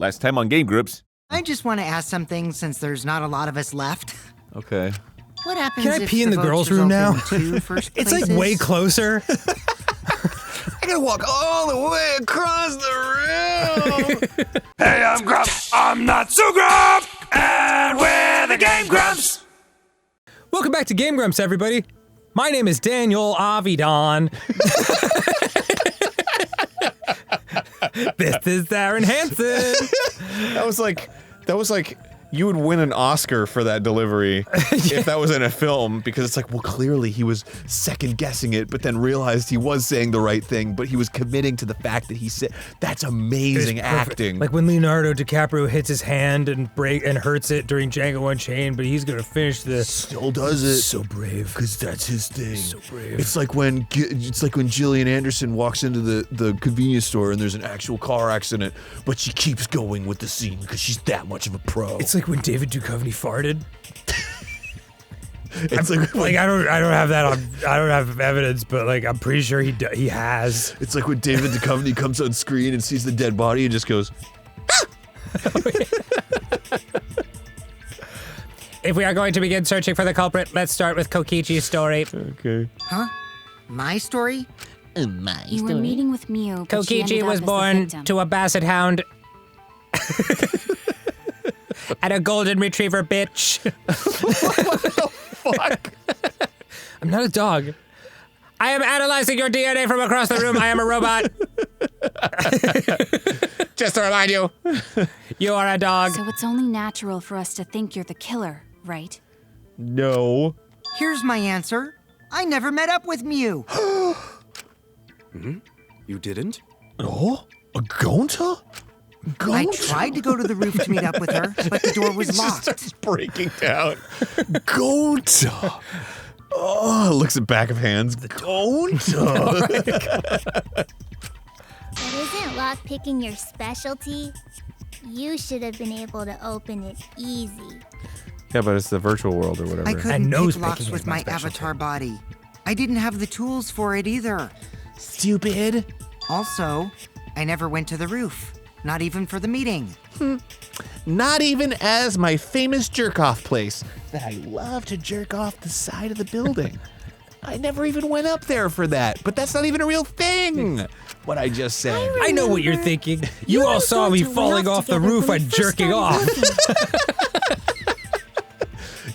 Last time on GameGrumps. I just want to ask something since there's not a lot of us left. Okay. What happens Can I if pee in the votes girls' room result now? in 2 first It's like places? way closer. I gotta walk all the way across the room. Hey, I'm Grumps. I'm not so Grump, and we're the GameGrumps. Welcome back to GameGrumps, everybody. My name is Daniel Avidan. This is Aaron Hansen. That was like you would win an Oscar for that delivery if that was in a film, because it's like, well, clearly he was second guessing it, but then realized he was saying the right thing, but he was committing to the fact that he said, that's amazing acting. Like when Leonardo DiCaprio hits his hand and hurts it during Django Unchained, but he's gonna finish the. Still does it. So brave. Because that's his thing. So brave. It's like when Gillian Anderson walks into the convenience store and there's an actual car accident, but she keeps going with the scene because she's that much of a pro. It's like when David Duchovny farted. It's Like I don't have that on. I don't have evidence, but like I'm pretty sure he has. It's like when David Duchovny comes on screen and sees the dead body and just goes. If we are going to begin searching for the culprit, let's start with Kokichi's story. Okay. Huh? My story? You were meeting with Mew, but she ended Kokichi up was as the born victim. to a basset hound and a golden retriever bitch. Fuck. I'm not a dog. I am analyzing your DNA from across the room. I am a robot. Just to remind you, you are a dog. So it's only natural for us to think you're the killer, right? No. Here's my answer. I never met up with Mew. You didn't? Oh? A Gonta? I tried to go to the roof to meet up with her, but the door was It just locked. starts breaking down. Gonta. Oh, looks at back of hands. Gonta. But isn't lockpicking your specialty? You should have been able to open it easy. Yeah, but it's the virtual world or whatever. I couldn't nose pick locks picking with is my my specialty. avatar body. I didn't have the tools for it either. Stupid. Also, I never went to the roof. Not even for the meeting. Not even as my famous jerk-off place that I love to jerk off the side of the building. I never even went up there for that, but that's not even a real thing. What I just said. I know what you're thinking. You all saw me falling off the roof and jerking off.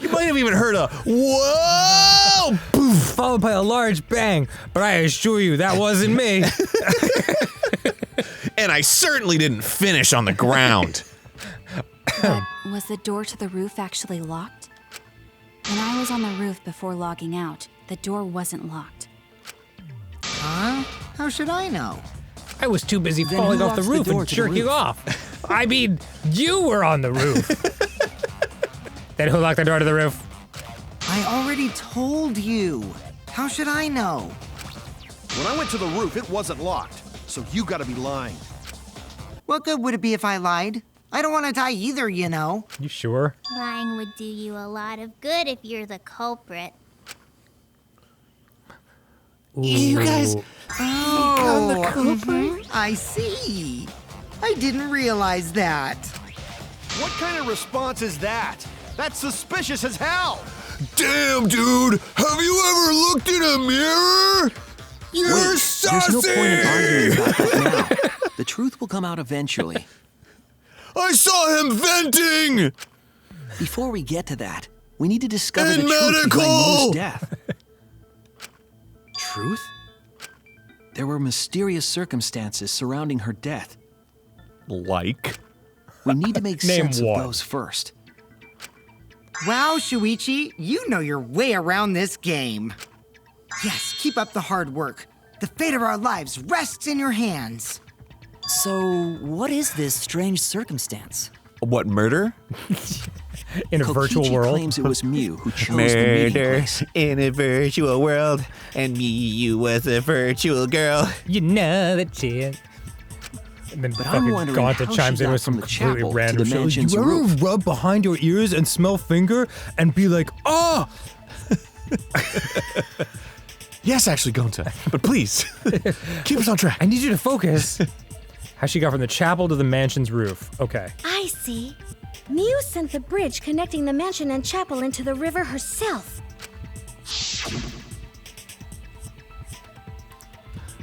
You might have even heard a whoa, poof. Followed by a large bang, but I assure you that wasn't me. And I certainly didn't finish on the ground. But was the door to the roof actually locked? When I was on the roof before logging out, the door wasn't locked. Huh? How should I know? I was too busy Then falling who off the locks the roof door and to the jerking roof? off. I mean, you were on the roof. Then who locked the door to the roof? I already told you. How should I know? When I went to the roof, it wasn't locked. So you gotta be lying. What good would it be if I lied? I don't want to die either, you know. You sure? Lying would do you a lot of good if you're the culprit. You guys. Oh, I see. I didn't realize that. What kind of response is that? That's suspicious as hell! Damn, dude! Have you ever looked in a mirror? You're There's no point in arguing about that now. The truth will come out eventually. I saw him venting! Before we get to that, we need to discover And the truth medical! behind Moo's death. Truth? There were mysterious circumstances surrounding her death. Like? We need to make Name sense one. of those first. Wow, Shuichi, you know your way around this game. Yes, keep up the hard work. The fate of our lives rests in your hands. So, what is this strange circumstance? What, murder? In a virtual Kokichi world? claims it was Mew who chose the meeting place. in a virtual world, and you was a virtual girl. You know the chance. And then But I'm fucking wondering Gonta how chimes she in got with some from the completely chapel to random the shit. mansion's You ever roof. rub behind your ears and smell finger and be like, oh! Yes, actually, Gonta. But please, keep us on track. I need you to focus. How she got from the chapel to the mansion's roof. Okay. I see. Mew sent the bridge connecting the mansion and chapel into the river herself.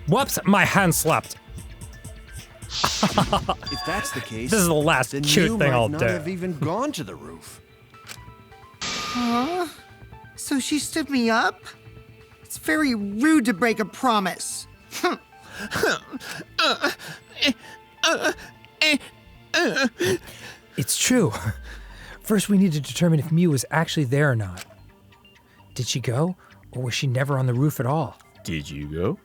Whoops, my hand slapped. If that's the case, This is the last then cute Mew thing might I'll not do. have even gone to the roof. Huh? So she stood me up? It's very rude to break a promise. It's true. First, we need to determine if Mew was actually there or not. Did she go, or was she never on the roof at all? Did you go?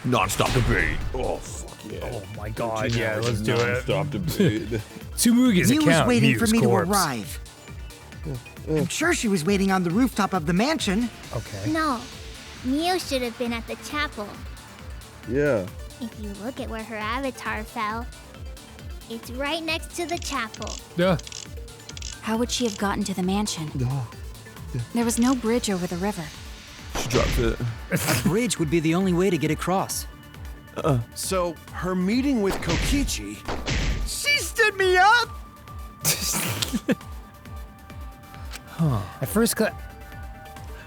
Non-stop debate. Oh, fuck yeah. Oh my god, yeah, let's do it. Non-stop debate. Tsumugi's Mew was account, waiting Mew's for me corpse. to arrive. I'm sure she was waiting on the rooftop of the mansion. Okay. No, Mew should have been at the chapel. Yeah. If you look at where her avatar fell, it's right next to the chapel. Yeah. How would she have gotten to the mansion? There was no bridge over the river. She dropped it. A bridge would be the only way to get across. So, her meeting with Kokichi... She stood me up? At first,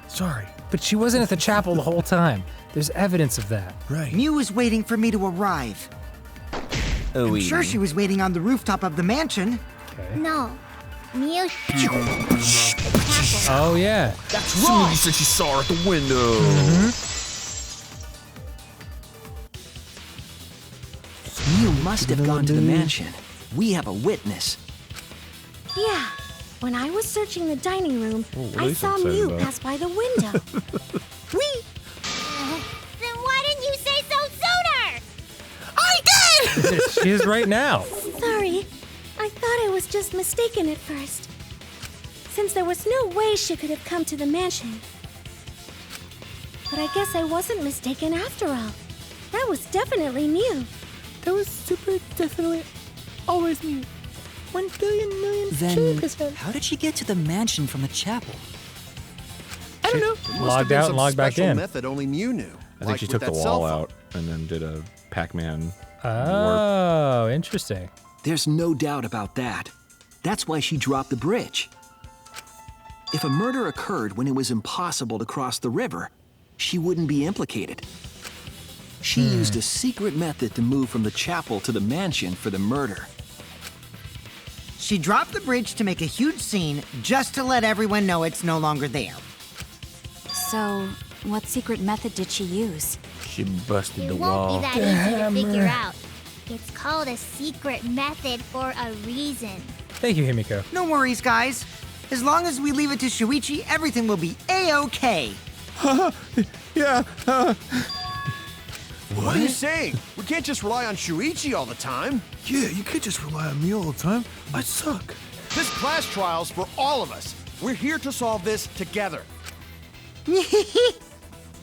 Sorry. but she wasn't at the chapel the whole time. There's evidence of that. Right. Mew was waiting for me to arrive. I'm sure she was waiting on the rooftop of the mansion. Okay. No, Mew. Oh yeah. That's wrong! Somebody said she saw her at the window. Mew must have gone to the mansion. We have a witness. Yeah. When I was searching the dining room, what are I you so saw excited Mew about? pass by the window. Whee! Then why didn't you say so sooner? She is right now. Sorry. I thought I was just mistaken at first. Since there was no way she could have come to the mansion. But I guess I wasn't mistaken after all. That was definitely Mew. That was super definitely always me. 1 billion million Then, how did she get to the mansion from the chapel? I don't know. It must have Logged been out some and logged back special in. method only Mew knew. I think she took the wall out and then did a Pac-Man. Oh, interesting. There's no doubt about that. That's why she dropped the bridge. If a murder occurred when it was impossible to cross the river, she wouldn't be implicated. She used a secret method to move from the chapel to the mansion for the murder. She dropped the bridge to make a huge scene just to let everyone know it's no longer there. So, what secret method did she use? She busted It the won't wall. be that easy to figure out. It's called a secret method for a reason. Thank you, Himiko. No worries, guys. As long as we leave it to Shuichi, everything will be A-OK. Yeah. What are you saying? We can't just rely on Shuichi all the time. Yeah, you can't just rely on me all the time. I suck. This class trial's for all of us. We're here to solve this together.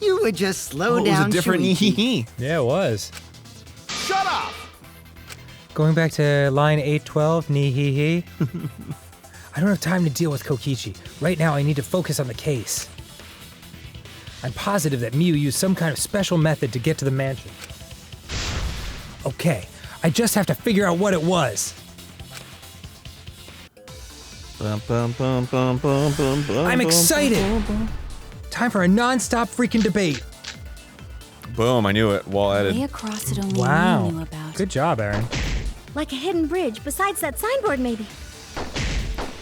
You would just slow down, Shuichi. Yeah, it was. Shut up! Going back to line 812, nee hee hee. I don't have time to deal with Kokichi. Right now, I need to focus on the case. I'm positive that Mew used some kind of special method to get to the mansion. Okay, I just have to figure out what it was. I'm excited! Time for a non-stop freaking debate. Boom, I knew it. Wall Way added. across it only Wow. Mew knew about. Good job, Aaron. Like a hidden bridge besides that signboard, maybe.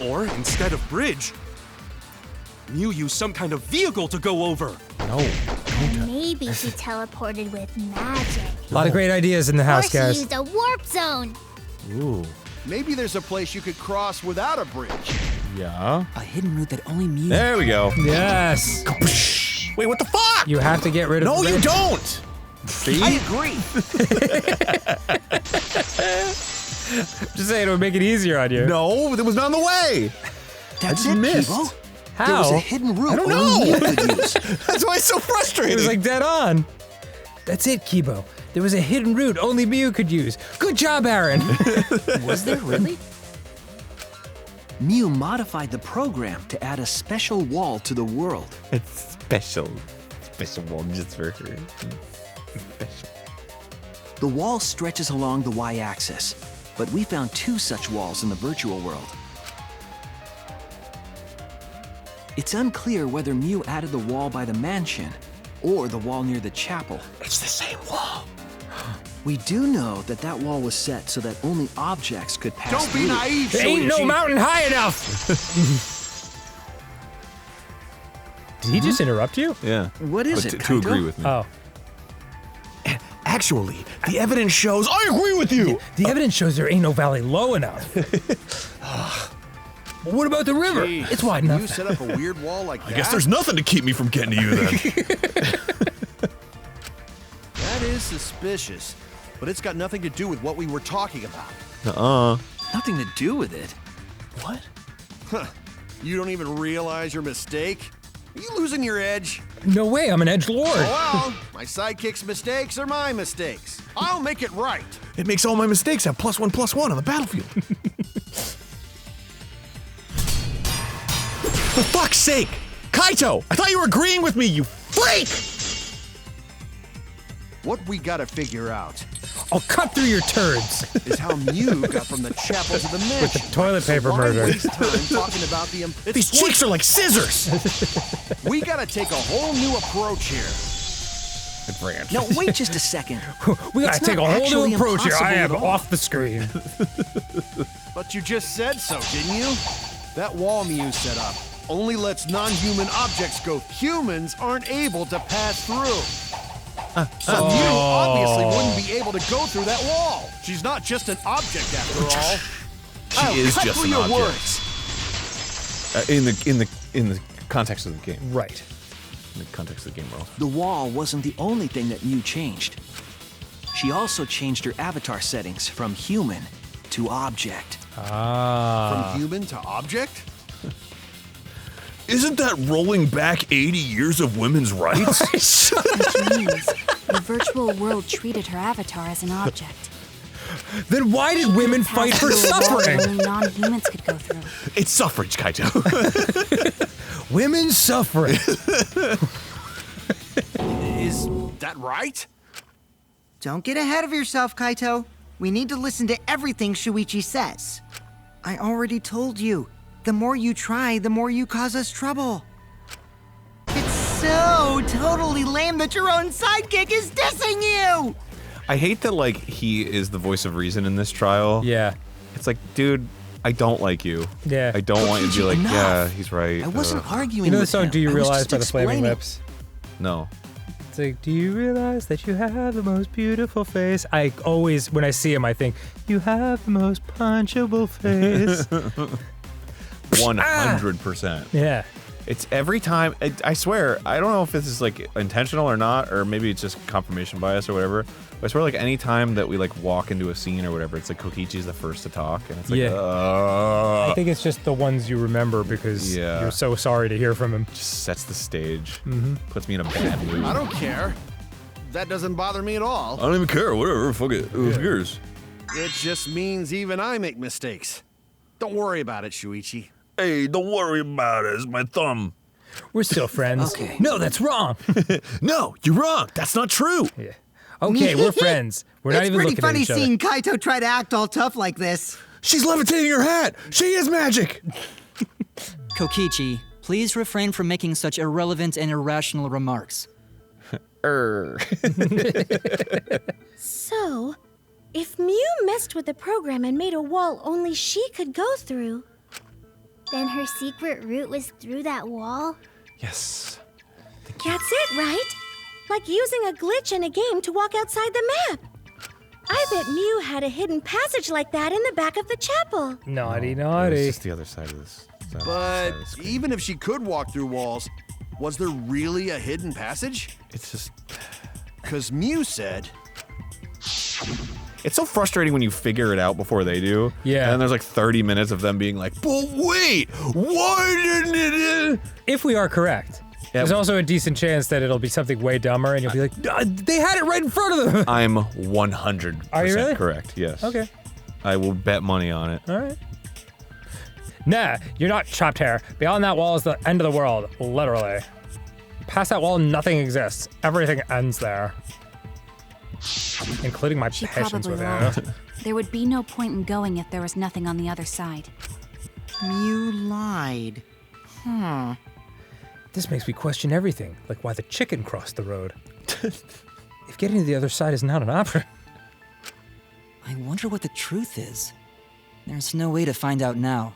Or instead of bridge, Mew used some kind of vehicle to go over. No. Maybe she teleported with magic. A lot of great ideas in the house, Or she guys. used a warp zone. Ooh. Maybe there's a place you could cross without a bridge. Yeah. A hidden route that only Mew. There we go. Yes! Wait, what the fuck? You have to get rid of No, the you red- don't. See? I agree. Just saying, it would make it easier on you. No, that was not in the way. That's just it, missed. Kibo. How? There was a hidden route I don't only know. Mew could use. That's why it's so frustrating. It was like dead on. That's it, Kibo. There was a hidden route only Mew could use. Good job, Aaron. Was there really? Mew modified the program to add a special wall to the world. it's special. special wall just for her. The wall stretches along the y-axis, but we found 2 such walls in the virtual world. It's unclear whether Mew added the wall by the mansion or the wall near the chapel. It's the same wall. We do know that that wall was set so that only objects could pass Don't through. be naive, There ain't no Shuichi. mountain high enough! Did he just interrupt you? Yeah. What is But it, to Kaito? agree with me. Oh. Actually, the evidence shows I agree with you. The evidence shows there ain't no valley low enough. What about the river? Jeez, It's wide enough. You set up a weird wall like that? I guess there's nothing to keep me from getting to you then. That is suspicious, but it's got nothing to do with what we were talking about. Nothing to do with it. What? Huh. You don't even realize your mistake? Are you losing your edge? No way, I'm an edge lord. Oh, well, my sidekick's mistakes are my mistakes. I'll make it right. It makes all my mistakes have +1/+1 on the battlefield. For fuck's sake! Kaito! I thought you were agreeing with me, you freak! What we gotta figure out I'll cut through your turds. is how Mew got from the chapel to the mansion. Toilet paper Why murder. waste time talking about the... These cheeks are like scissors! We gotta take a whole new approach here. Branch. No, wait just a second. We gotta It's take a not whole actually new approach here. I impossible am at all. off the screen. But you just said so, didn't you? That wall Mew set up only lets non-human objects go. Humans aren't able to pass through. So Mew obviously wouldn't be able to go through that wall. She's not just an object after all. She is cut just through an your object. words. In the context of the game. Right. In the context of the game world. The wall wasn't the only thing that Mew changed. She also changed her avatar settings from human to object. Ah. From human to object? Isn't that rolling back 80 years of women's rights? Which means the virtual world treated her avatar as an object. Then why did women fight for Passed through a wall that suffering? only non-humans could go through. It's suffrage, Kaito. Women suffering. Is that right? Don't get ahead of yourself, Kaito. We need to listen to everything Shuichi says. I already told you, the more you try, the more you cause us trouble. It's so totally lame that your own sidekick is dissing you! I hate that, like, he is the voice of reason in this trial. Yeah. It's like, dude, I don't like you. Yeah. I don't want you to be like, Enough. yeah, he's right. I wasn't arguing You know the with song him. Do You I was Realize just by the Flaming explaining. Lips? No. It's like, do you realize that you have the most beautiful face? I always, when I see him, I think, you have the most punchable face. 100%. Yeah. It's every time, I swear, I don't know if this is like intentional or not, or maybe it's just confirmation bias or whatever, but I swear like any time that we like walk into a scene or whatever, it's like Kokichi's the first to talk, and it's like, Yeah. I think it's just the ones you remember because Yeah. you're so sorry to hear from him. just sets the stage, Mm-hmm. puts me in a bad mood. I don't care. That doesn't bother me at all. I don't even care, whatever, fuck it, who cares? It just means even I make mistakes. Don't worry about it, Shuichi. Hey, don't worry about it, it's my thumb. We're still friends. Okay. No, that's wrong. No, you're wrong, that's not true. Yeah. Okay, we're friends. We're not It's even pretty looking funny at each other. seeing Kaito try to act all tough like this. She's levitating your hat, she is magic. Kokichi, please refrain from making such irrelevant and irrational remarks. So, if Mew messed with the program and made a wall only she could go through, Then her secret route was through that wall? Yes. that's it, right? Like using a glitch in a game to walk outside the map. I bet Mew had a hidden passage like that in the back of the chapel. Naughty, It's naughty. just the other side of this. But even if she could walk through walls, was there really a hidden passage? It's just, Because Mew said... it's so frustrating when you figure it out before they do. Yeah. And then there's like 30 minutes of them being like, but wait, why didn't it? If we are correct. There's also a decent chance that it'll be something way dumber and you'll be like, they had it right in front of them. I'm 100% Are you really? correct, yes. Okay. I will bet money on it. All right. Nah, you're not chopped hair. Beyond that wall is the end of the world, literally. Past that wall, nothing exists. Everything ends there. Including my She patience probably with lied. Anna. There would be no point in going if there was nothing on the other side. You lied. This makes me question everything, like why the chicken crossed the road. If getting to the other side is not an option. I wonder what the truth is. There's no way to find out now.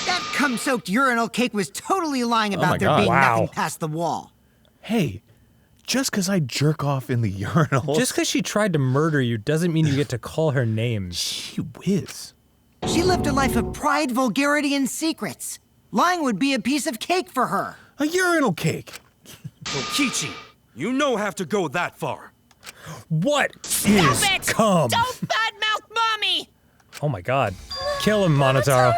That cum-soaked urinal cake was totally lying my about there God. being Wow. nothing past the wall. Hey, just because I jerk off in the urinal. Just because she tried to murder you doesn't mean you get to call her names. Gee whiz. She lived a life of pride, vulgarity, and secrets. Lying would be a piece of cake for her. A urinal cake. Kokichi, you no have to go that far. What is cum? Don't badmouth Mommy! Oh my god. Kill him, Monotaro.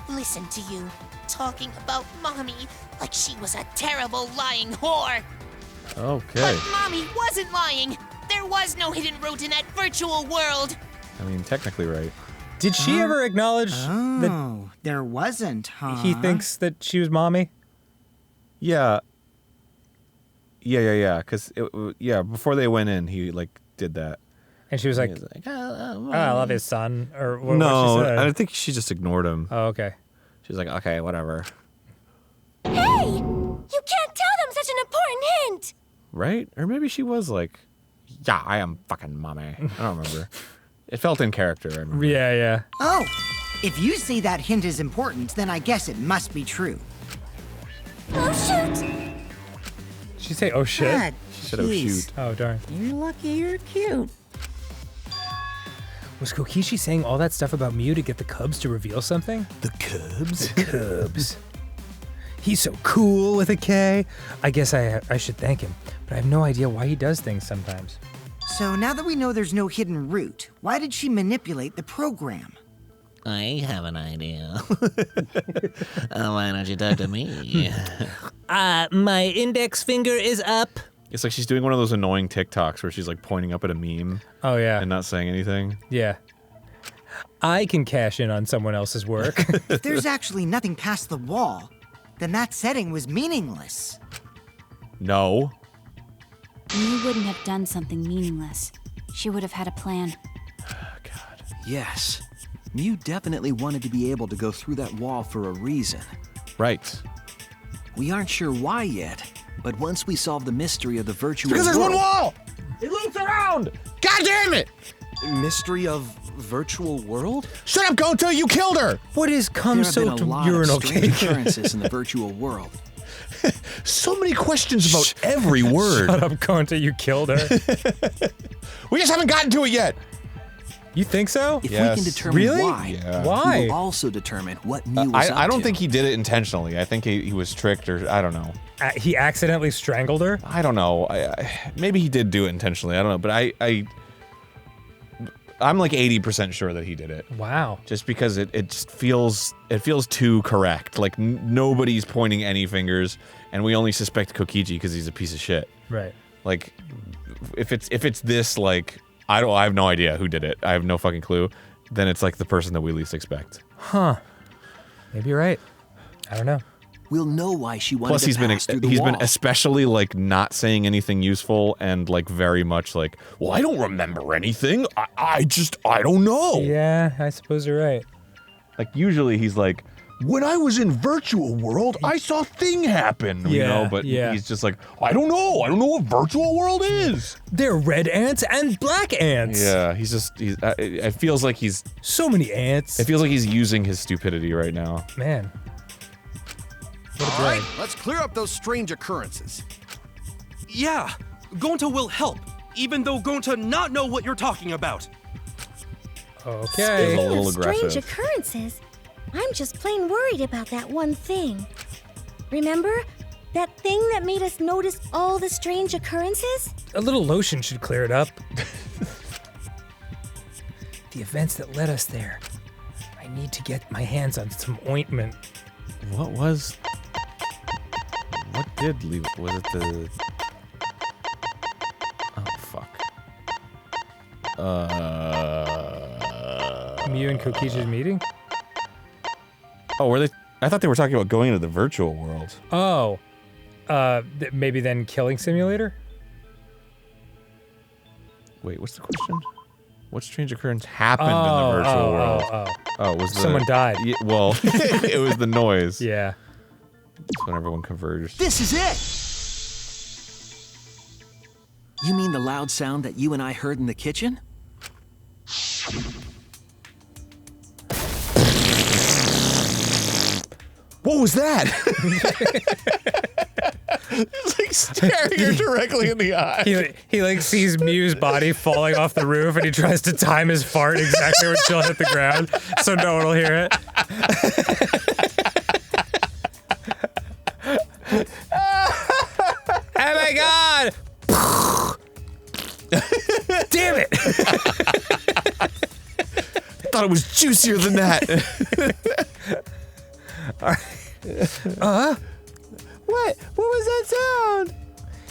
Listen to you, talking about Mommy like she was a terrible lying whore. Okay. But Mommy wasn't lying. There was no hidden route in that virtual world. I mean, technically right. Did she ever acknowledge that Oh, there wasn't, huh? he thinks that she was mommy? Yeah. Yeah. Because, before they went in, he, like, did that. And she was like, He was like, oh, I love his son. Or what no, she said. I think she just ignored him. Oh, okay. She's like, okay, whatever. Hey! You can't tell them such an important hint! Right? Or maybe she was like, yeah, I am fucking mommy. I don't remember. It felt in character. I remember. Yeah. Oh, if you say that hint is important, then I guess it must be true. Oh, shoot! Did she say, oh shit? God, She said, oh, jeez. shoot. Oh, darn. You're lucky you're cute. Was Kokichi saying all that stuff about Mew to get the Cubs to reveal something? The Cubs? Cubs. He's so cool with a K. I guess I should thank him, but I have no idea why he does things sometimes. So now that we know there's no hidden route, why did she manipulate the program? I have an idea. Why don't you talk to me? My index finger is up. It's like she's doing one of those annoying TikToks where she's like pointing up at a meme Oh, yeah. and not saying anything. Yeah. I can cash in on someone else's work. If there's actually nothing past the wall, then that setting was meaningless. No. Mew wouldn't have done something meaningless. She would have had a plan. Yes. Mew definitely wanted to be able to go through that wall for a reason. Right. We aren't sure why yet, but once we solve the mystery of the virtual Because there's one world- wall! It loops around! God damn it! Mystery of virtual world? Shut up, Goto! You killed her! What is There have been cum-soaked a lot urinal of strange cake? occurrences in the virtual world. So many questions about every word. Shut up, Konta, you killed her. We just haven't gotten to it yet. You think so? If Yes. we can determine Really? why, Yeah. Why? we will also determine what Mew was up I don't to. think he did it intentionally. I think he was tricked, or I don't know. He accidentally strangled her? I don't know. Maybe he did do it intentionally. I don't know. But I'm like 80% sure that he did it. Wow. Just because it just feels too correct. Like nobody's pointing any fingers, and we only suspect Kokichi because he's a piece of shit. Right. Like, if it's this, like, I have no idea who did it. I have no fucking clue. Then it's like the person that we least expect. Huh. Maybe you're right. I don't know. We'll know why she wanted Plus, to he's pass through the been wall. especially like not saying anything useful and like very much like, well, I don't remember anything. I don't know. Yeah, I suppose you're right. Like usually he's like, when I was in virtual world, I saw thing happen. You Yeah, know, but yeah. he's just like, I don't know. I don't know what virtual world is. They're red ants and black ants. Yeah, it feels like he's So many ants. It feels like he's using his stupidity right now. Man. All right, let's clear up those strange occurrences. Yeah, Gonta will help, even though Gonta not know what you're talking about. Okay. a little Speaking of strange aggressive. occurrences, I'm just plain worried about that one thing. Remember? That thing that made us notice all the strange occurrences? A little lotion should clear it up. The events that led us there. I need to get my hands on some ointment. What did leave? Was it the? Oh fuck. Mew and Kokichi's meeting? Oh, were they? I thought they were talking about going into the virtual world. Oh. Maybe then killing simulator? Wait, what's the question? What strange occurrence happened in the virtual world? Oh, was someone died. Yeah, well, it was the noise. Yeah. That's when everyone converged. This is it! You mean the loud sound that you and I heard in the kitchen? What was that? It's like staring her directly in the eye. He like sees Mew's body falling off the roof and he tries to time his fart exactly when she'll hit the ground so no one will hear it. Oh my god! Damn it! I thought it was juicier than that. What? What was that sound?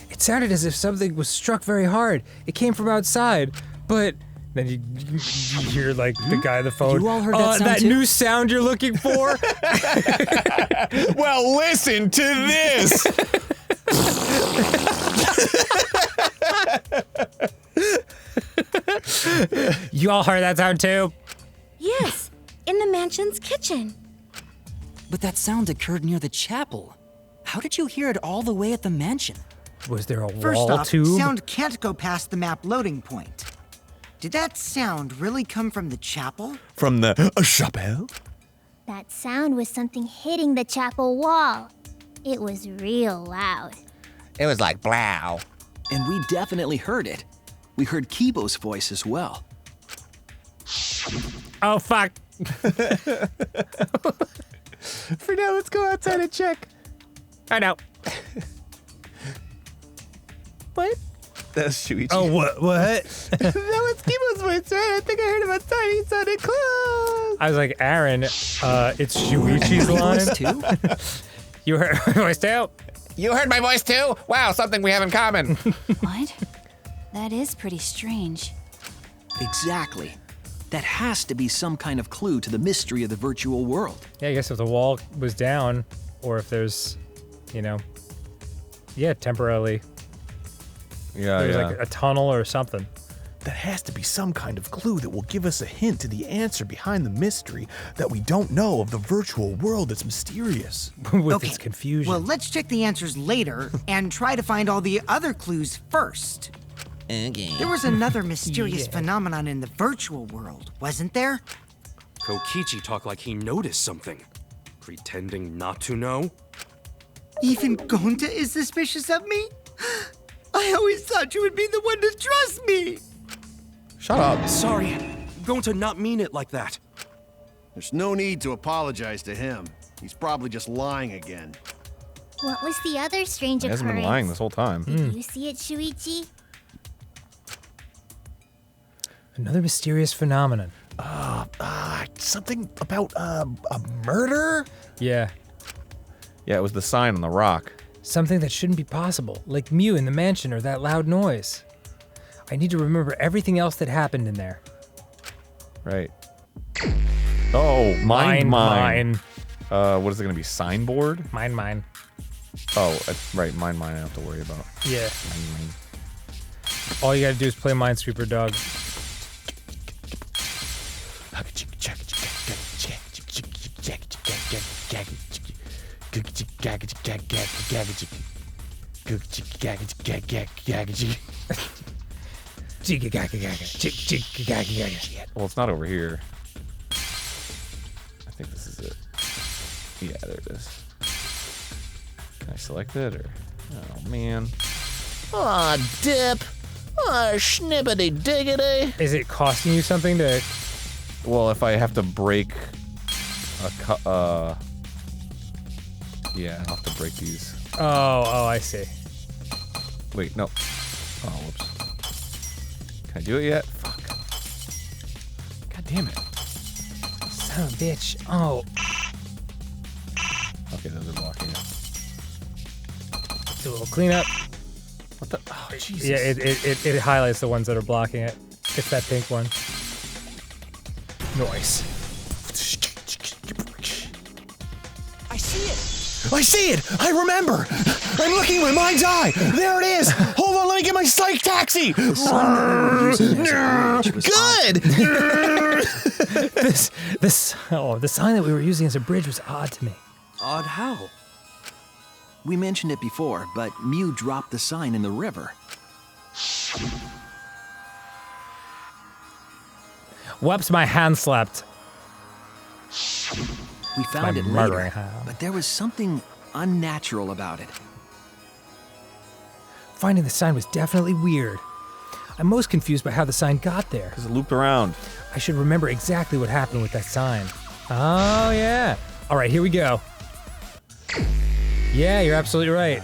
It sounded as if something was struck very hard. It came from outside, but then you hear like the guy on the phone. You all heard that sound that too? new sound you're looking for? Well, listen to this. You all heard that sound too? Yes, in the mansion's kitchen. But that sound occurred near the chapel. How did you hear it all the way at the mansion? Was there a First wall off, tube? sound can't go past the map loading point. Did that sound really come from the chapel? From the chapel? That sound was something hitting the chapel wall. It was real loud. It was like blow. And we definitely heard it. We heard Kibo's voice as well. Oh fuck! For now, let's go outside and check. I know. What? That's Shuichi. Oh what? What? That was Kibo's voice, right? I think I heard him outside. He sounded close. I was like, Aaron, it's Shuichi's line. Too? You heard my voice too? You heard my voice too? Wow, something we have in common. What? That is pretty strange. Exactly. That has to be some kind of clue to the mystery of the virtual world. Yeah, I guess if the wall was down, or if there's, temporarily Yeah, there's like a tunnel or something. That has to be some kind of clue that will give us a hint to the answer behind the mystery that we don't know of the virtual world that's mysterious. With its confusion. Well, let's check the answers later and try to find all the other clues first. Okay. There was another mysterious phenomenon in the virtual world, wasn't there? Kokichi talked like he noticed something. Pretending not to know? Even Gonta is suspicious of me? I always thought you would be the one to trust me! Shut up. Sorry, I'm going to not mean it like that. There's no need to apologize to him. He's probably just lying again. What was the other strange He occurrence? hasn't been lying this whole time. Did you see it, Shuichi? Another mysterious phenomenon. Something about a murder? Yeah. Yeah, it was the sign on the rock. Something that shouldn't be possible, like Mew in the mansion or that loud noise. I need to remember everything else that happened in there. Right. Oh, mine. Mine. What is it gonna be? Signboard? Mine. Oh, right. Mine. I don't have to worry about. Yeah. Mine. All you gotta do is play Minesweeper, dog. Well, it's not over here. I think this is it. Yeah, there it is. Can I select it or? Oh man. Aw, dip. Aw, schnippity diggity. Is it costing you something to? Well, if I have to break a yeah, I'll have to break these. Oh, I see. Wait, no. Oh, whoops. Can I do it yet? Fuck. God damn it. Son of a bitch. Oh. Okay, those are blocking it. Do a little cleanup. What the? Oh, Jesus. Yeah, it highlights the ones that are blocking it. It's that pink one. Nice. I see it! I see it! I remember! I'm looking my mind's eye. There it is. Hold on, let me get my psych taxi. Good. The sign that we were using as a bridge was odd to me. Odd how? We mentioned it before, but Mew dropped the sign in the river. Whoops, my hand slapped. We found it murdering later, hand. but there was something unnatural about it. Finding the sign was definitely weird. I'm most confused by how the sign got there. Because it looped around. I should remember exactly what happened with that sign. Oh, yeah. All right, here we go. Yeah, you're absolutely right.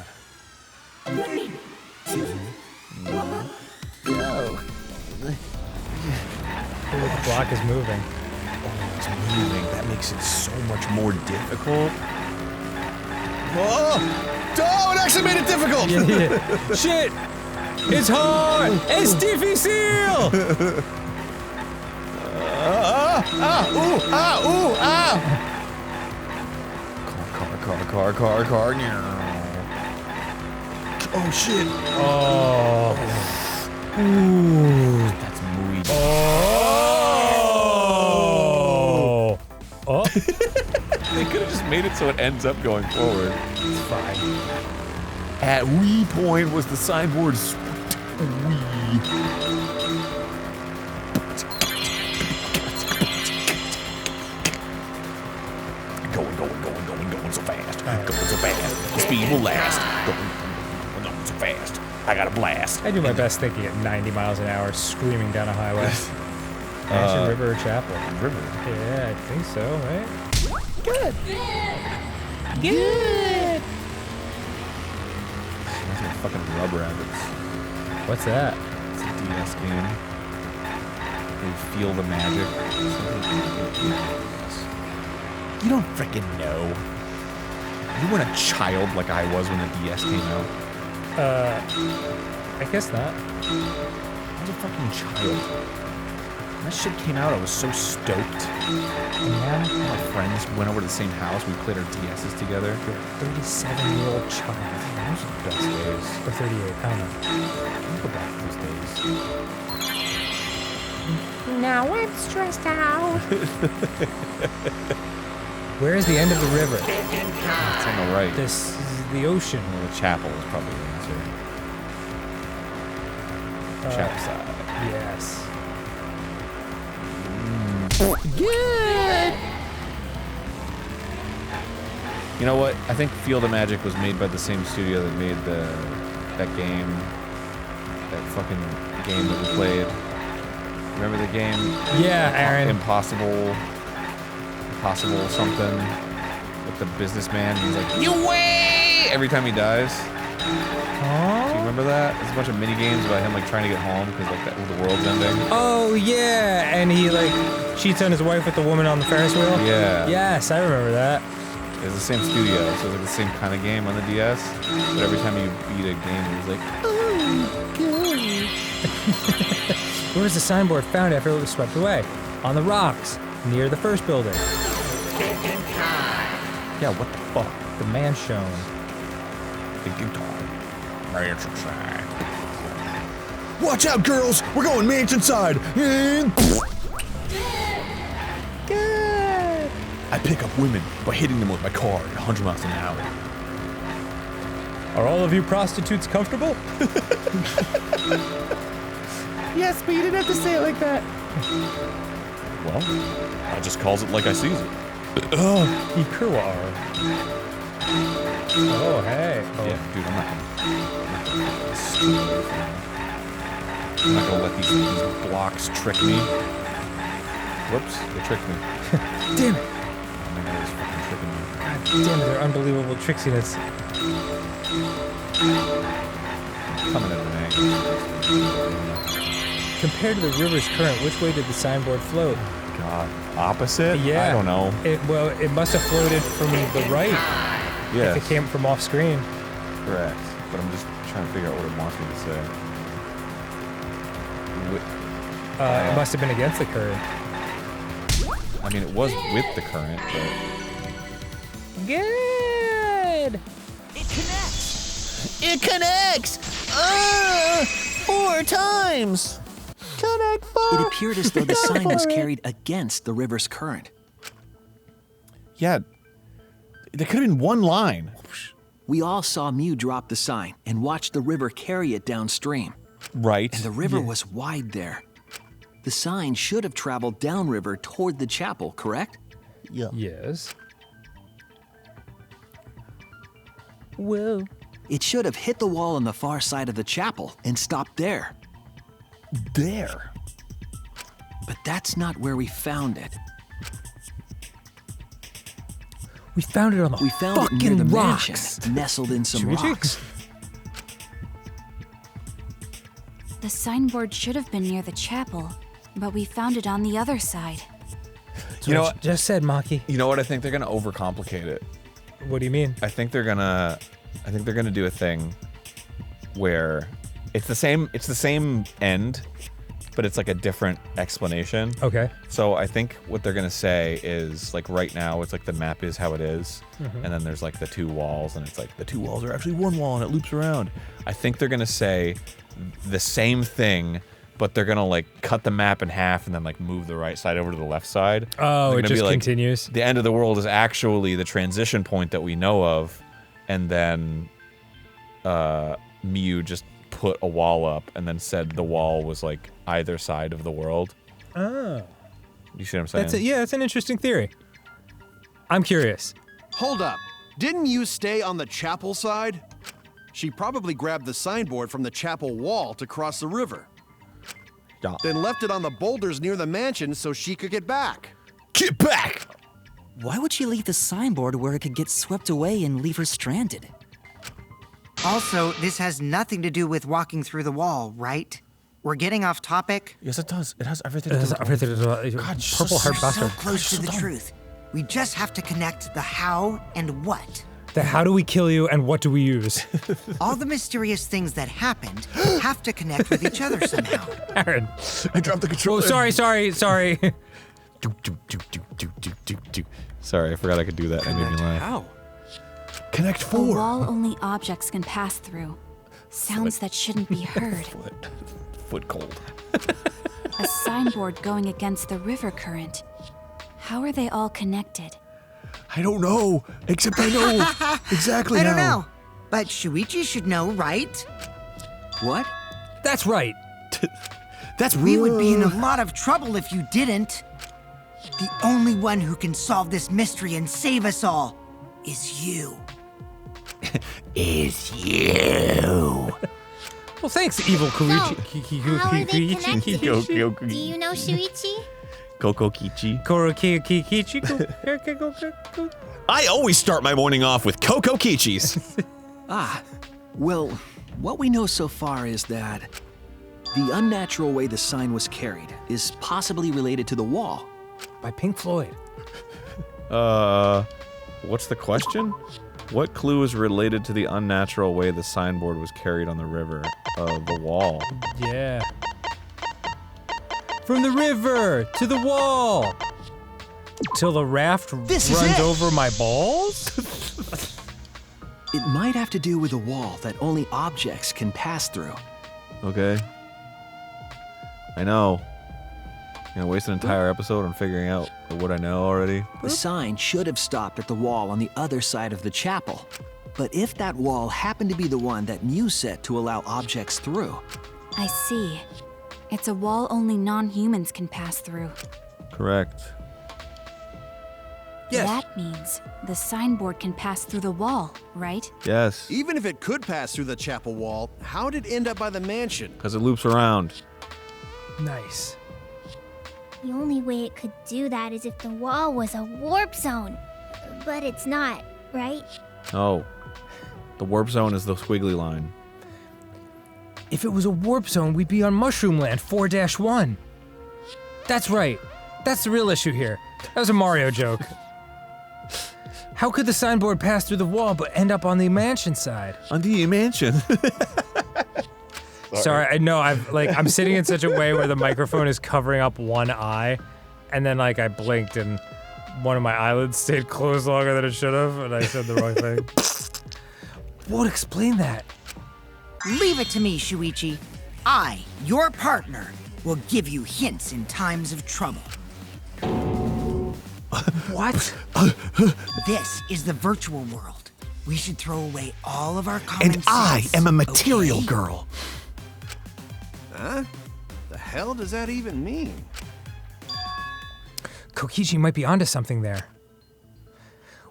Go. The block is moving. It's moving. That makes it so much more difficult. Oh! Oh, it actually made it difficult! Yeah. Shit! It's hard! It's difficile! Car. Oh, shit. Oh. Ooh. That's muy. Oh. Oh. They could have just made it so it ends up going forward. It's fine. At we point was the signboard. We. Going so fast. Going so fast. The speed will last. Going so fast. I got a blast. I do my best thinking at 90 miles an hour, screaming down a highway. Mansion, River, or Chapel? River. Yeah, I think so, right? Good. That's like fucking Rub Rabbits. What's that? It's a DS game. You feel the magic. You don't freaking know. You weren't a child like I was when the DS came out. I guess not. I was a fucking child. When that shit came out, I was so stoked. And now my friends went over to the same house. We played our DSs together. You're a 37-year-old child. Those are the best days. Or 38, I don't know. I'll go back to those days. Now I'm stressed out. Where is the end of the river? It's on the right. This is the ocean. Well, the chapel is probably the answer. Chapel side. Yes. Good. You know what? I think Field of Magic was made by the same studio that made that game. That fucking game that we played. Remember the game? Yeah, Aaron. Impossible something with the businessman. He's like, you way! Every time he dies. Do you remember that? There's a bunch of mini games about him like trying to get home because like the world's ending. Oh yeah, and he like cheats on his wife with the woman on the Ferris wheel. Yeah. Yes, I remember that. It's the same studio, so it's like the same kind of game on the DS. But every time you beat a game, he's like, Where was the signboard found after it was swept away? On the rocks, near the first building. yeah, what the fuck? The mansion. The guitar. Mansion side. Watch out, girls! We're going mansion side! Good. I pick up women by hitting them with my car at 100 miles an hour. Are all of you prostitutes comfortable? Yes, but you didn't have to say it like that. Well, I just calls it like I sees it. Ikuar. Oh, hey. Oh. Yeah, dude, I'm not gonna let these blocks trick me. Whoops, they tricked me. Damn it. Oh my god, it's fucking tricking me. God damn it, their unbelievable tricksiness. Coming at an angle. Compared to the river's current, which way did the signboard float? God, opposite? Yeah. I don't know. It must have floated from the right. Yes. If it came from off screen. Correct. But I'm just trying to figure out what it wants me to say. It must have been against the current. I mean, it was with the current, but... Good! It connects. It connects! 4 times! Connect 4! It appeared as though the sign was carried against the river's current. Yeah. There could have been one line. We all saw Mew drop the sign and watched the river carry it downstream. Right. And the river was wide there. The sign should have traveled downriver toward the chapel, correct? Yeah. Yes. Whoa. It should have hit the wall on the far side of the chapel and stopped there. There. But that's not where we found it. We found it on the We found it near fucking the rocks. mansion, nestled in some Shuichi? rocks. The signboard should have been near the chapel, but we found it on the other side. You know what? Just said, Maki. You know what? I think they're gonna overcomplicate it. What do you mean? I think they're gonna do a thing where it's the same end, but it's like a different explanation. Okay. So I think what they're gonna say is like right now it's like the map is how it is, and then there's like the 2 walls, and it's like the 2 walls are actually 1 wall and it loops around. I think they're gonna say the same thing, but they're gonna like cut the map in half and then like move the right side over to the left side. Oh, They're it gonna just be like, continues. The end of the world is actually the transition point that we know of, and then Mew just put a wall up and then said the wall was like either side of the world. Oh. You see what I'm saying? That's yeah, that's an interesting theory. I'm curious. Hold up. Didn't you stay on the chapel side? She probably grabbed the signboard from the chapel wall to cross the river. Yeah. Then left it on the boulders near the mansion so she could get back. Get back! Why would she leave the signboard where it could get swept away and leave her stranded? Also, this has nothing to do with walking through the wall, right? We're getting off topic. Yes, it does. It has everything It to has do with everything to do with God, purple heart So bastard. close to the truth. We just have to connect the how and what. The how do we kill you and what do we use? All the mysterious things that happened have to connect with each other somehow. Aaron. I dropped the controller. Oh, sorry. Sorry, I forgot I could do that. That made me laugh. How? Connect A 4. wall only objects can pass through. Sounds that shouldn't be heard. Foot cold. A signboard going against the river current. How are they all connected? I don't know, except I know exactly I don't how. know. But Shuichi should know, right? What? That's right. We would be in a lot of trouble if you didn't. The only one who can solve this mystery and save us all is you. Well, thanks, evil Koichi. How are they connected? Kokichi. Do you know Shuichi? Kokokichi. Korokichi. I always start my morning off with Kokokichis. Well, what we know so far is that the unnatural way the sign was carried is possibly related to the wall. By Pink Floyd. What's the question? What clue is related to the unnatural way the signboard was carried on the river? The wall. Yeah. From the river to the wall. Till the raft This is runs it. over my balls? It might have to do with a wall that only objects can pass through. Okay. I know. I'm gonna waste an entire episode on figuring out what I know already. The sign should have stopped at the wall on the other side of the chapel. But if that wall happened to be the one that Mew set to allow objects through, I see. It's a wall only non-humans can pass through. Correct. Yes. That means the signboard can pass through the wall, right? Yes. Even if it could pass through the chapel wall, how did it end up by the mansion? Because it loops around. Nice. The only way it could do that is if the wall was a warp zone. But it's not, right? Oh. The warp zone is the squiggly line. If it was a warp zone, we'd be on Mushroom Land 4-1. That's right. That's the real issue here. That was a Mario joke. How could the signboard pass through the wall but end up on the mansion side? On the mansion. Sorry, I know I'm sitting in such a way where the microphone is covering up one eye, and then I blinked and one of my eyelids stayed closed longer than it should have, and I said the wrong thing. What would explain that? Leave it to me, Shuichi. I, your partner, will give you hints in times of trouble. What? This is the virtual world. We should throw away all of our common sense. And I am a material okay? girl. Huh? The hell does that even mean? Kokichi might be onto something there.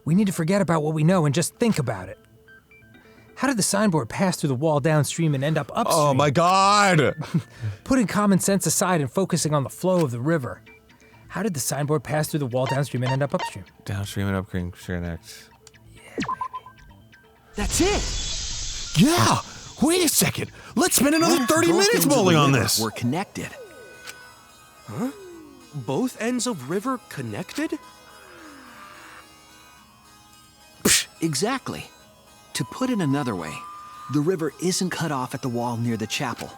We need to forget about what we know and just think about it. How did the signboard pass through the wall downstream and end up upstream? Oh my god! Putting common sense aside and focusing on the flow of the river. How did the signboard pass through the wall downstream and end up upstream? Downstream and upstream, sure next. That's it! Yeah! Wait a second! Let's spend another 30 Both minutes ends of the mulling on river this! Were connected. Huh? Both ends of river connected? Exactly. To put it another way, the river isn't cut off at the wall near the chapel.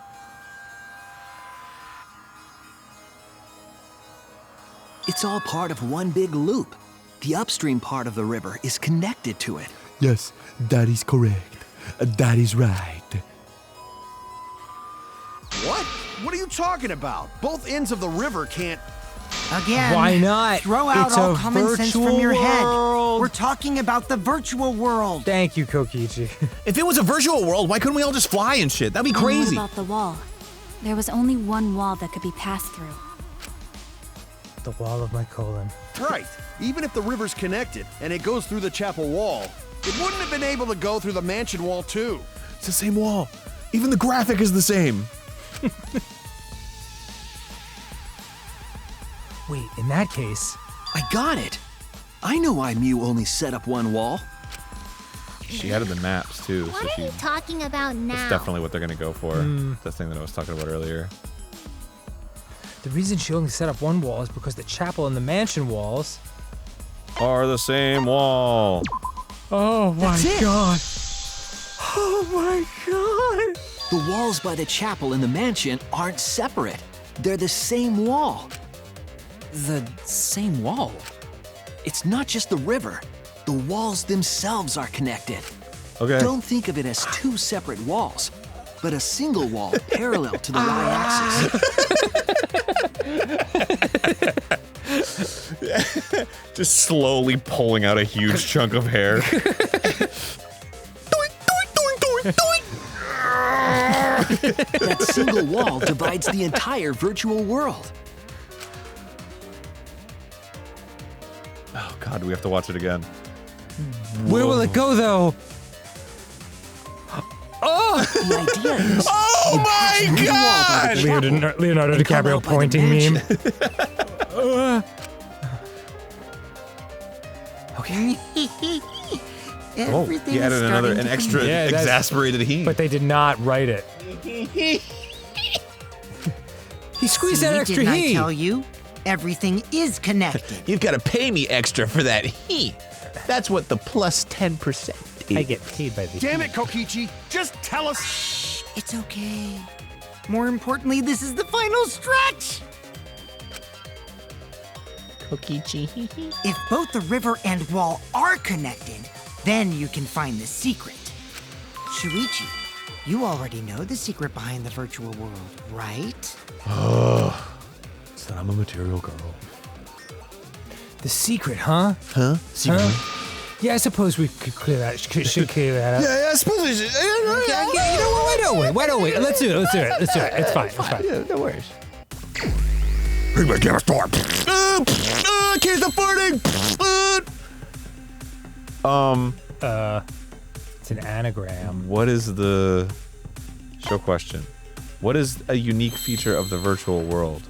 It's all part of one big loop. The upstream part of the river is connected to it. Yes, that is correct. That is right. What? What are you talking about? Both ends of the river can't... Again, Why not? Throw out It's all a common sense from virtual your head. world. We're talking about the virtual world. Thank you, Kokichi. If it was a virtual world, why couldn't we all just fly and shit? That'd be And what crazy. about the wall? There was only one wall that could be passed through. The wall of my colon. Right. Even if the river's connected and it goes through the chapel wall, it wouldn't have been able to go through the mansion wall too. It's the same wall. Even the graphic is the same. Wait, in that case... I got it. I know why Mew only set up one wall. She added the maps too, What so are she... you talking about now? That's definitely what they're gonna go for. That thing that I was talking about earlier. The reason she only set up one wall is because the chapel and the mansion walls... Are the same wall. Oh my That's it. god. Oh my god. The walls by the chapel and the mansion aren't separate. They're the same wall. The same wall? It's not just the river. The walls themselves are connected. Okay. Don't think of it as two separate walls, but a single wall parallel to the y-axis. Just slowly pulling out a huge chunk of hair. That single wall divides the entire virtual world. Oh god, we have to watch it again. Where will it go, though? Oh! The idea is... Oh my god! Leonardo DiCaprio pointing meme. Okay. Oh, he added an extra exasperated he. But they did not write it. He squeezed that extra Didn't he. I tell you? Everything is connected. You've got to pay me extra for that he. That's what the plus 10% is. I get paid by the Damn it, Kokichi! Just tell us. It's okay. More importantly, this is the final stretch. Kokichi. If both the river and wall are connected, then you can find the secret. Shuichi, you already know the secret behind the virtual world, right? It's that I'm a material girl. The secret, huh? Huh? Secret? Yeah, I suppose we could clear that. Should clear that up. Yeah, I suppose we should. Yeah, you know what? Why don't we? Let's do it. It's fine. Yeah, no worries. Bring my camera store. Kids are farting. It's an anagram. What is the show question? What is a unique feature of the virtual world?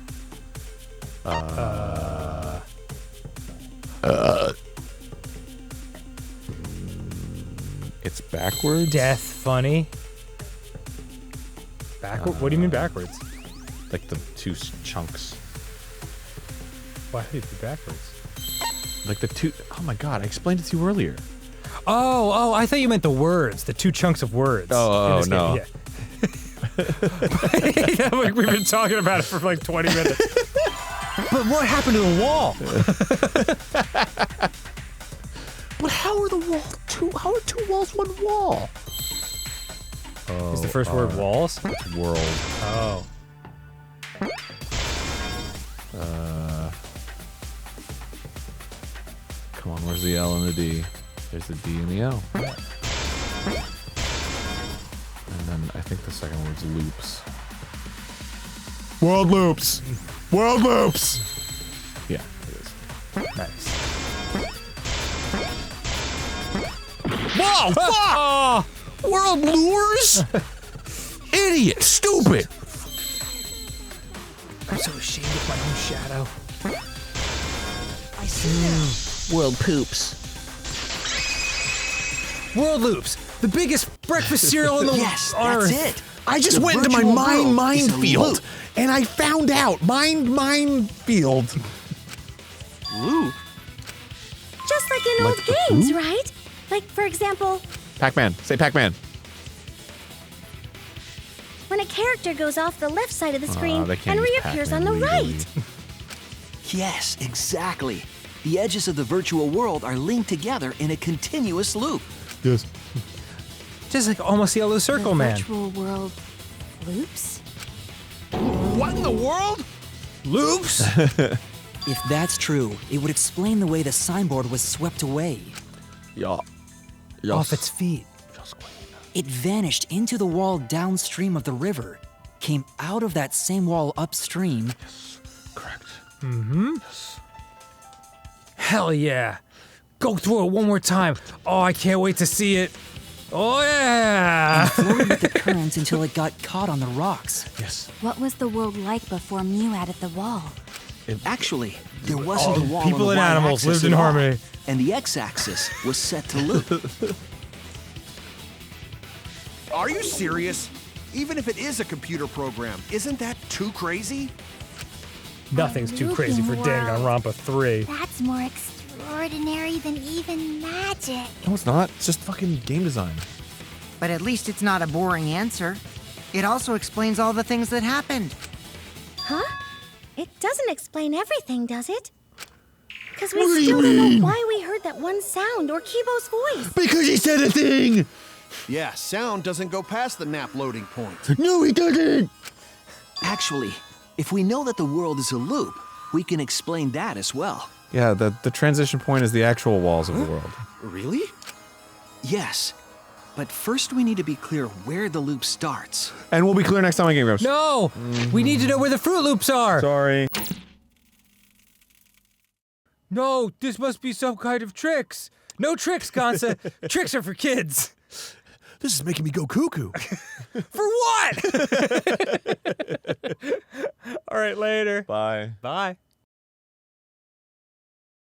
It's backwards. Death funny. Backward? What do you mean backwards? Like the two chunks. Why would it be backwards? Like the two. Oh my god! I explained it to you earlier. Oh! I thought you meant the words, the two chunks of words. Oh, in this no. game, yeah. Like we've been talking about it for like 20 minutes. But what happened to the wall? But how are the wall two? How are two walls one wall? Is the first word walls? World. Oh. Come on, where's the L and the D? There's the D and the L. And then I think the second word's loops. World loops! World loops! Yeah, it is. Nice. Whoa! Fuck! World lures? Idiot! Stupid! I'm so ashamed of my own shadow. I see now. World poops. World loops, the biggest breakfast cereal in the Yes, earth. that's it. I just The went into my virtual mind world is a field loop. and I found out mind field. Loop? Just like in old games, right? Like, for example, Pac-Man. Say Pac-Man. when a character goes off the left side of the screen they can't and use reappears Pac-Man on the legally. right. Yes, exactly. The edges of the virtual world are linked together in a continuous loop. Yes. Just like Almost Yellow Circle the Man. virtual world loops? What in the world? Loops? If that's true, it would explain the way the signboard was swept away. Yeah. Off its feet. It vanished into the wall downstream of the river, came out of that same wall upstream. Correct. Hell yeah. Go through it one more time. Oh, I can't wait to see it. Oh yeah. Floated with the currents until it got caught on the rocks. Yes. What was the world like before Mew added the wall? Actually, there wasn't a wall on people the and animals y-axis lived in at all, harmony. and the x-axis was set to loop. Are you serious? Even if it is a computer program, isn't that too crazy? Nothing's too crazy for Looping world. Danganronpa 3. That's more extraordinary than even magic. No, it's not. It's just fucking game design. But at least it's not a boring answer. It also explains all the things that happened. Huh? It doesn't explain everything, does it? Because we What do you still don't know mean? why we heard that one sound or Kibo's voice. Because he said a thing! Yeah, sound doesn't go past the nap loading point. No, he doesn't! Actually, if we know that the world is a loop, we can explain that as well. Yeah, the transition point is the actual walls of the world. Really? Yes, but first we need to be clear where the loop starts. And we'll be clear next time on GameGrumps. No! We need to know where the Fruit Loops are! Sorry. No, this must be some kind of tricks. No tricks, Gonza. Tricks are for kids. This is making me go cuckoo. For what? All right, later. Bye. Bye.